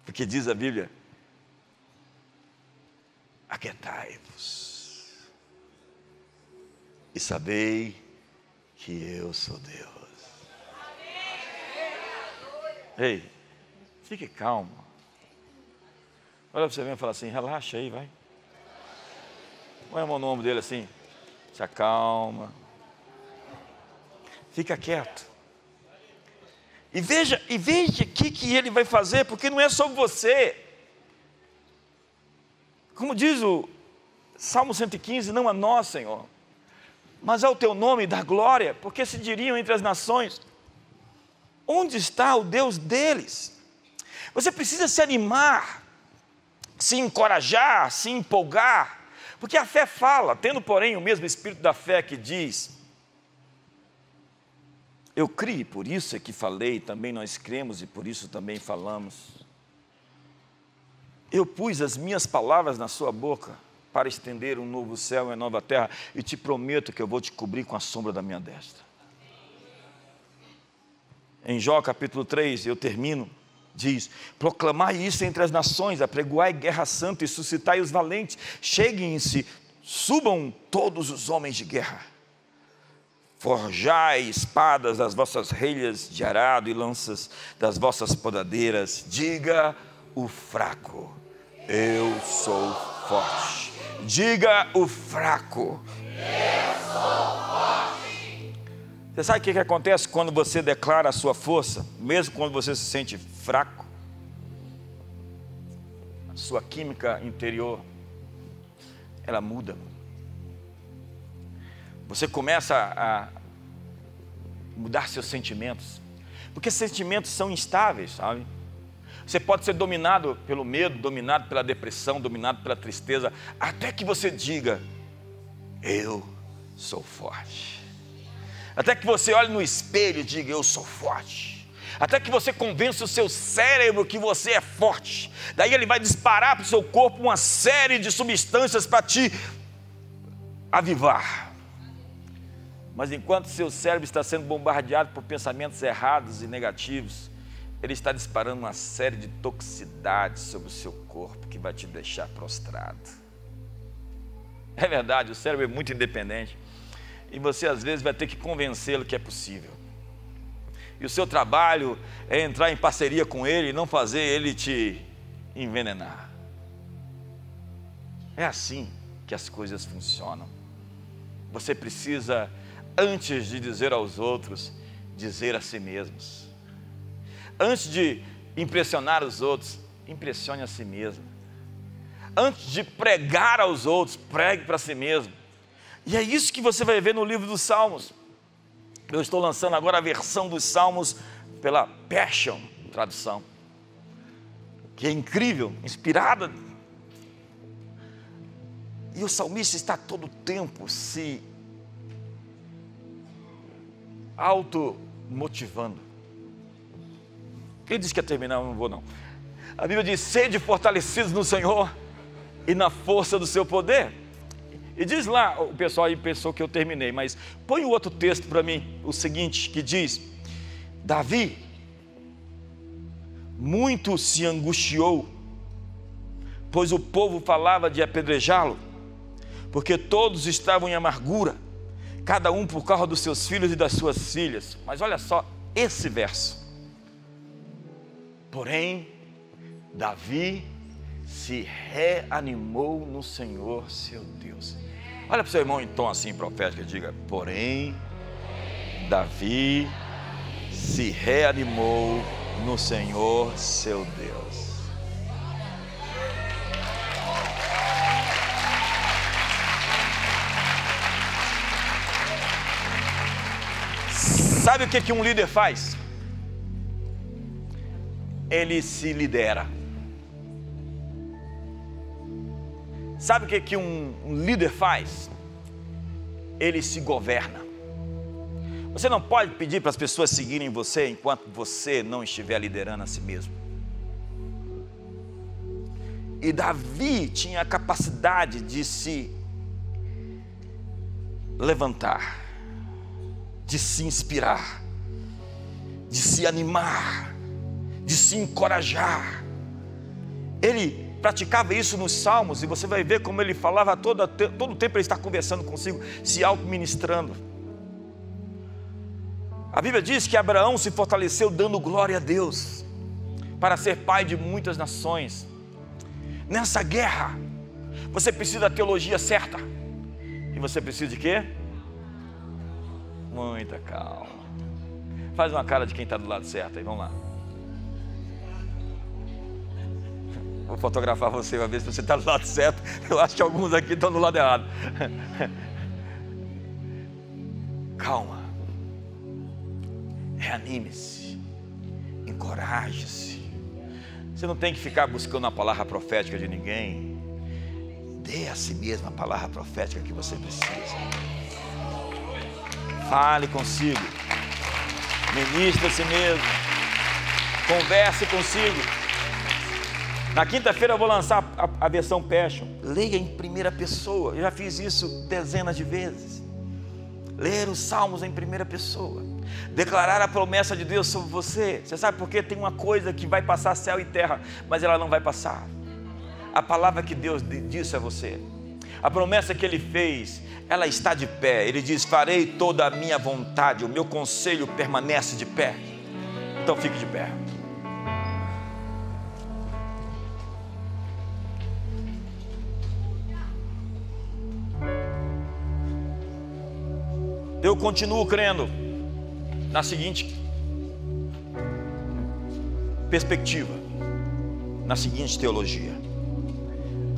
porque diz a Bíblia: aquietai-vos e sabei que eu sou Deus. Ei, fique calmo. Olha para você mesmo e fala assim: relaxa aí, vai. Põe a mão no ombro dele assim, se acalma, fica quieto. E veja o que ele vai fazer, porque não é sobre você. Como diz o Salmo 115, não a nós, Senhor, mas ao teu nome dar glória, porque se diriam entre as nações: onde está o Deus deles? Você precisa se animar, se encorajar, se empolgar, porque a fé fala, tendo porém o mesmo espírito da fé que diz: eu criei, por isso é que falei, também nós cremos e por isso também falamos. Eu pus as minhas palavras na sua boca para estender um novo céu e uma nova terra, e te prometo que eu vou te cobrir com a sombra da minha destra. Em Jó capítulo 3, eu termino, diz: proclamai isso entre as nações, apregoai guerra santa e suscitai os valentes, cheguem-se, subam todos os homens de guerra. Forjai espadas das vossas relhas de arado e lanças das vossas podadeiras. Diga o fraco: eu sou forte. Diga o fraco: eu sou forte. Você sabe o que acontece quando você declara a sua força, mesmo quando você se sente fraco? A sua química interior, ela muda. Você começa a mudar seus sentimentos, porque sentimentos são instáveis, sabe? Você pode ser dominado pelo medo, dominado pela depressão, dominado pela tristeza, até que você diga: eu sou forte. Até que você olhe no espelho e diga: eu sou forte. Até que você convença o seu cérebro que você é forte. Daí ele vai disparar para o seu corpo uma série de substâncias para te avivar. Mas enquanto seu cérebro está sendo bombardeado por pensamentos errados e negativos, ele está disparando uma série de toxicidades sobre o seu corpo que vai te deixar prostrado. É verdade, o cérebro é muito independente e você às vezes vai ter que convencê-lo que é possível. E o seu trabalho é entrar em parceria com ele e não fazer ele te envenenar. É assim que as coisas funcionam. Você precisa, antes de dizer aos outros, dizer a si mesmos. Antes de impressionar os outros, impressione a si mesmo. Antes de pregar aos outros, pregue para si mesmo. E é isso que você vai ver no livro dos Salmos. Eu estou lançando agora a versão dos Salmos pela Passion tradução, que é incrível, inspirada. E o salmista está todo o tempo se motivando. Quem disse que ia terminar? Eu não vou não. A Bíblia diz: sede fortalecidos no Senhor e na força do seu poder. E diz lá, o pessoal aí pensou que eu terminei, mas põe o outro texto para mim, o seguinte, que diz: Davi muito se angustiou, pois o povo falava de apedrejá-lo, porque todos estavam em amargura, cada um por causa dos seus filhos e das suas filhas. Mas olha só esse verso: porém, Davi se reanimou no Senhor seu Deus. Olha para o seu irmão em tom assim profético e diga: porém, Davi se reanimou no Senhor seu Deus. Sabe o que um líder faz? Ele se lidera. Sabe o que um líder faz? Ele se governa. Você não pode pedir para as pessoas seguirem você enquanto você não estiver liderando a si mesmo. E Davi tinha a capacidade de se levantar, de se inspirar, de se animar, de se encorajar. Ele praticava isso nos Salmos, e você vai ver como ele falava todo o tempo. Ele está conversando consigo, se auto-ministrando. A Bíblia diz que Abraão se fortaleceu dando glória a Deus, para ser pai de muitas nações. Nessa guerra, você precisa da teologia certa. E você precisa de quê? Muita calma. Faz uma cara de quem está do lado certo aí, vamos lá. Vou fotografar você uma vez, se você está do lado certo. Eu acho que alguns aqui estão do lado errado. Calma. Reanime-se. Encoraje-se. Você não tem que ficar buscando a palavra profética de ninguém. Dê a si mesmo a palavra profética que você precisa. Fale consigo. Ministre a si mesmo. Converse consigo. Na quinta-feira eu vou lançar a versão Passion. Leia em primeira pessoa. Eu já fiz isso dezenas de vezes. Ler os salmos em primeira pessoa. Declarar a promessa de Deus sobre você. Você sabe por quê? Tem uma coisa que vai passar céu e terra, mas ela não vai passar. A palavra que Deus disse a você. A promessa que Ele fez, ela está de pé. Ele diz: farei toda a minha vontade. O meu conselho permanece de pé. Então fique de pé. Eu continuo crendo na seguinte perspectiva, na seguinte teologia: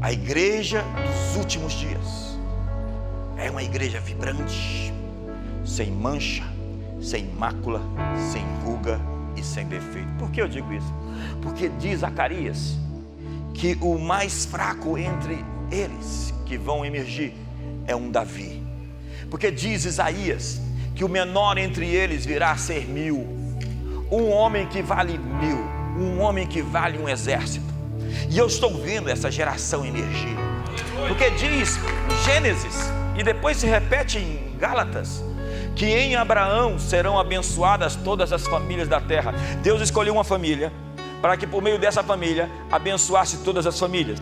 a igreja dos últimos dias é uma igreja vibrante, sem mancha, sem mácula, sem ruga e sem defeito. Por que eu digo isso? Porque diz Zacarias que o mais fraco entre eles que vão emergir é um Davi. Porque diz Isaías que o menor entre eles virá a ser 1000. Um homem que vale 1000. Um homem que vale um exército. E eu estou vendo essa geração emergir. Porque diz Gênesis, e depois se repete em Gálatas, que em Abraão serão abençoadas todas as famílias da terra. Deus escolheu uma família para que por meio dessa família abençoasse todas as famílias.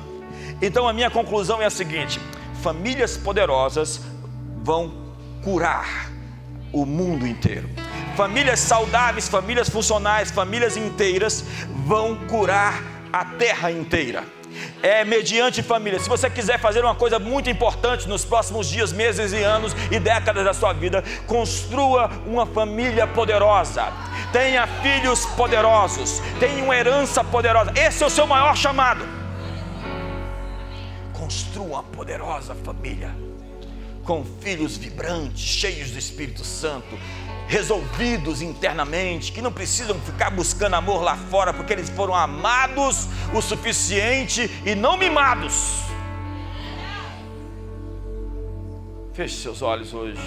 Então a minha conclusão é a seguinte: famílias poderosas vão curar o mundo inteiro. Famílias saudáveis, famílias funcionais, famílias inteiras vão curar a terra inteira. É mediante família. Se você quiser fazer uma coisa muito importante nos próximos dias, meses e anos e décadas da sua vida, construa uma família poderosa. Tenha filhos poderosos. Tenha uma herança poderosa. Esse é o seu maior chamado. Construa uma poderosa família, com filhos vibrantes, cheios do Espírito Santo, resolvidos internamente, que não precisam ficar buscando amor lá fora, porque eles foram amados o suficiente e não mimados. Feche seus olhos hoje.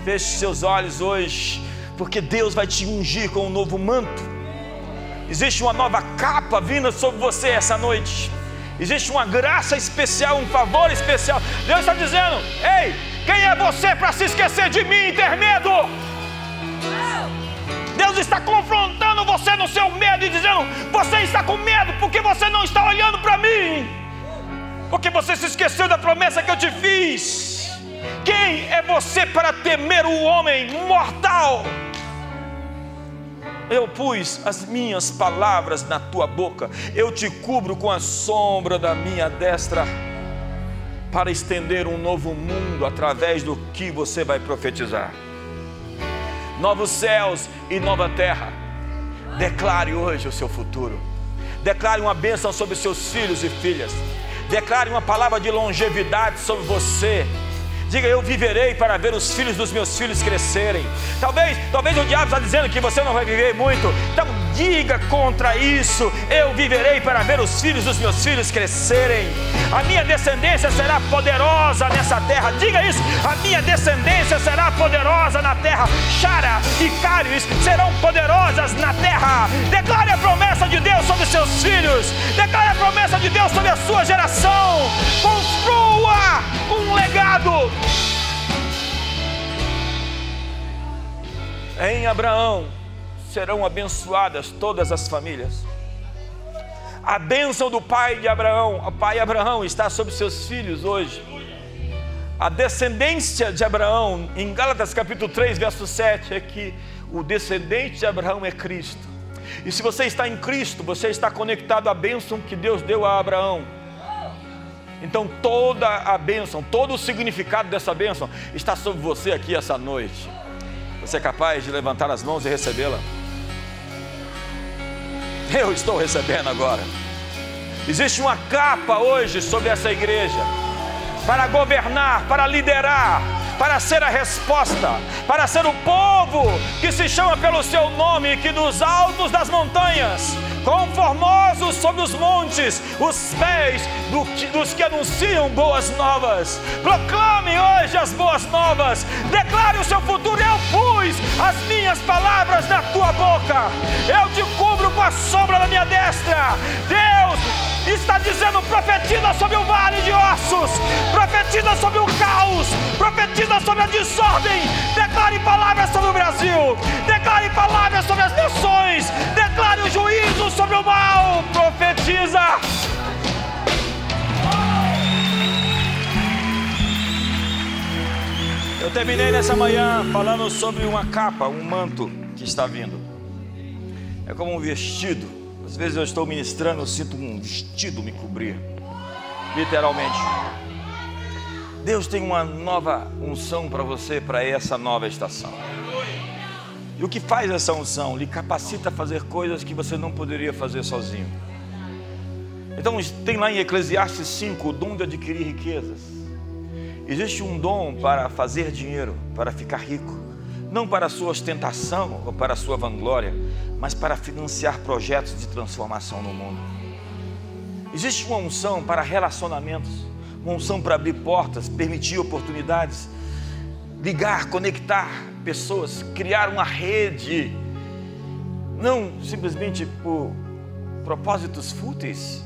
Feche seus olhos hoje, porque Deus vai te ungir com um novo manto. Existe uma nova capa vindo sobre você essa noite. Existe uma graça especial, um favor especial. Deus está dizendo: ei, quem é você para se esquecer de mim e ter medo? Deus está confrontando você no seu medo e dizendo: você está com medo porque você não está olhando para mim, porque você se esqueceu da promessa que eu te fiz. Quem é você para temer o homem mortal? Eu pus as minhas palavras na tua boca, eu te cubro com a sombra da minha destra, para estender um novo mundo através do que você vai profetizar. Novos céus e nova terra. Declare hoje o seu futuro. Declare uma bênção sobre seus filhos e filhas. Declare uma palavra de longevidade sobre você. Diga: eu viverei para ver os filhos dos meus filhos crescerem. Talvez o diabo está dizendo que você não vai viver muito. Então diga contra isso: eu viverei para ver os filhos dos meus filhos crescerem. A minha descendência será poderosa nessa terra. Diga isso: a minha descendência será poderosa na terra. Chara e Cários serão poderosas na terra. Declare a promessa de Deus sobre seus filhos. Declare a promessa de Deus sobre a sua geração. Construa um legado. Em Abraão serão abençoadas todas as famílias. A bênção do pai de Abraão, o pai Abraão, está sobre seus filhos hoje. A descendência de Abraão, em Gálatas capítulo 3, verso 7, é que o descendente de Abraão é Cristo. E se você está em Cristo, você está conectado à bênção que Deus deu a Abraão. Então toda a bênção, todo o significado dessa bênção está sobre você aqui essa noite. Você é capaz de levantar as mãos e recebê-la? Eu estou recebendo agora. Existe uma capa hoje sobre essa igreja, para governar, para liderar, para ser a resposta, para ser o povo que se chama pelo seu nome, que dos altos das montanhas, com formosos sobre os montes, os pés dos que anunciam boas novas. Proclame hoje as boas novas. Declare o seu futuro. Eu pus as minhas palavras na tua boca. Eu te cubro com a sombra da minha destra. Deus está dizendo: profetiza sobre o vale de ossos, profetiza sobre o caos, profetiza sobre a desordem. Declare palavras sobre o Brasil, declare palavras sobre as nações, declare o juízo sobre o mal. Profetiza. Eu terminei nessa manhã falando sobre uma capa, um manto que está vindo. É como um vestido. Às vezes eu estou ministrando, eu sinto um vestido me cobrir, literalmente. Deus tem uma nova unção para você, para essa nova estação. E o que faz essa unção? Lhe capacita a fazer coisas que você não poderia fazer sozinho. Então tem lá em Eclesiastes 5 o dom de adquirir riquezas. Existe um dom para fazer dinheiro, para ficar rico. Não para a sua ostentação ou para a sua vanglória, mas para financiar projetos de transformação no mundo. Existe uma unção para relacionamentos, uma unção para abrir portas, permitir oportunidades, ligar, conectar pessoas, criar uma rede, não simplesmente por propósitos fúteis,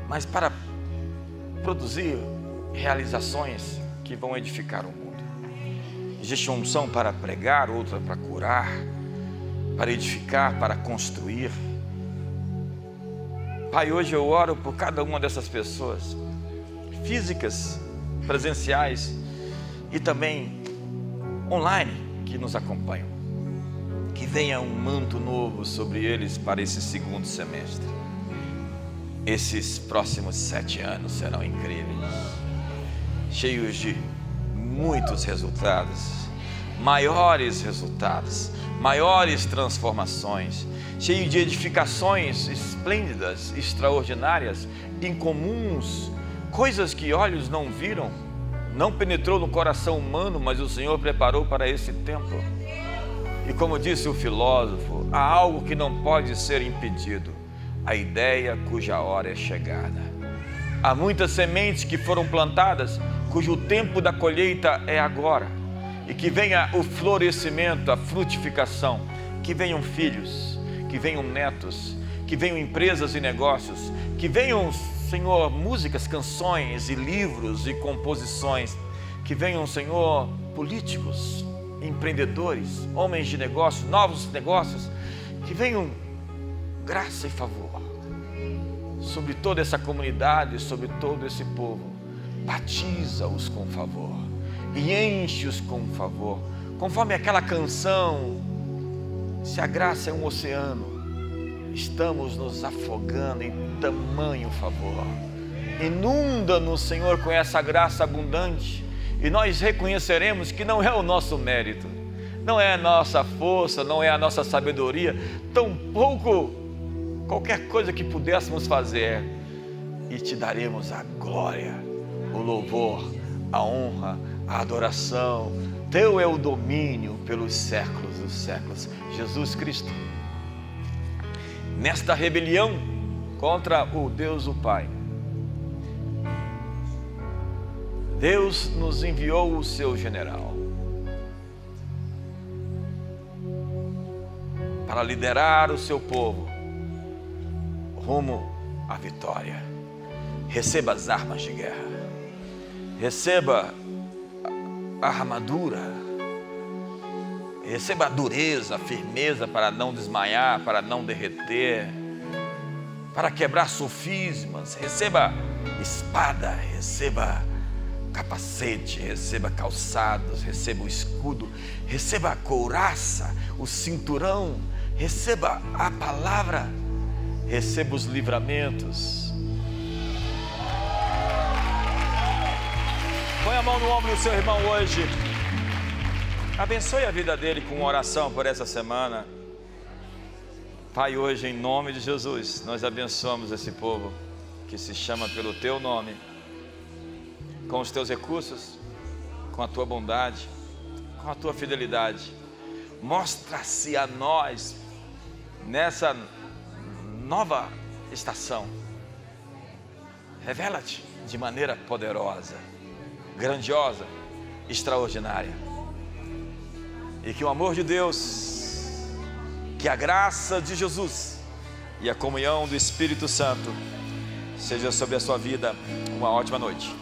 mas para produzir realizações que vão edificar o mundo. Existe uma unção para pregar, outra para curar, para edificar, para construir. Pai, hoje eu oro por cada uma dessas pessoas, físicas, presenciais e também online, que nos acompanham. Que venha um manto novo sobre eles para esse segundo semestre. Esses próximos 7 anos serão incríveis, cheios de muitos resultados, maiores transformações, cheio de edificações esplêndidas, extraordinárias, incomuns, coisas que olhos não viram, não penetrou no coração humano, mas o Senhor preparou para esse tempo. E como disse o filósofo, há algo que não pode ser impedido, a ideia cuja hora é chegada. Há muitas sementes que foram plantadas, cujo tempo da colheita é agora. e que venha o florescimento, a frutificação, que venham filhos, que venham netos, que venham empresas e negócios, que venham, Senhor, músicas, canções e livros e composições, que venham, Senhor, políticos, empreendedores, homens de negócios, novos negócios, que venham graça e favor sobre toda essa comunidade, sobre todo esse povo. Batiza-os com favor e enche-os com favor, conforme aquela canção: se a graça é um oceano, estamos nos afogando em tamanho favor. Inunda-nos, Senhor, com essa graça abundante, e nós reconheceremos que não é o nosso mérito, não é a nossa força, não é a nossa sabedoria, tampouco qualquer coisa que pudéssemos fazer, e te daremos a glória, o louvor, a honra, a adoração. Teu é o domínio pelos séculos dos séculos. Jesus Cristo, nesta rebelião contra o Deus o Pai, Deus nos enviou o seu general para liderar o seu povo rumo à vitória. Receba as armas de guerra, receba a armadura, receba a dureza, a firmeza para não desmaiar, para não derreter, para quebrar sofismas. Receba espada, receba capacete, receba calçados, receba o escudo, receba a couraça, o cinturão, receba a palavra, receba os livramentos. Põe a mão no ombro do seu irmão hoje. Abençoe a vida dele com uma oração por essa semana. Pai, hoje em nome de Jesus, nós abençoamos esse povo que se chama pelo teu nome, com os teus recursos, com a tua bondade, com a tua fidelidade. Mostra-se a nós nessa nova estação. Revela-te de maneira poderosa, grandiosa, extraordinária. E que o amor de Deus, que a graça de Jesus e a comunhão do Espírito Santo seja sobre a sua vida. Uma ótima noite.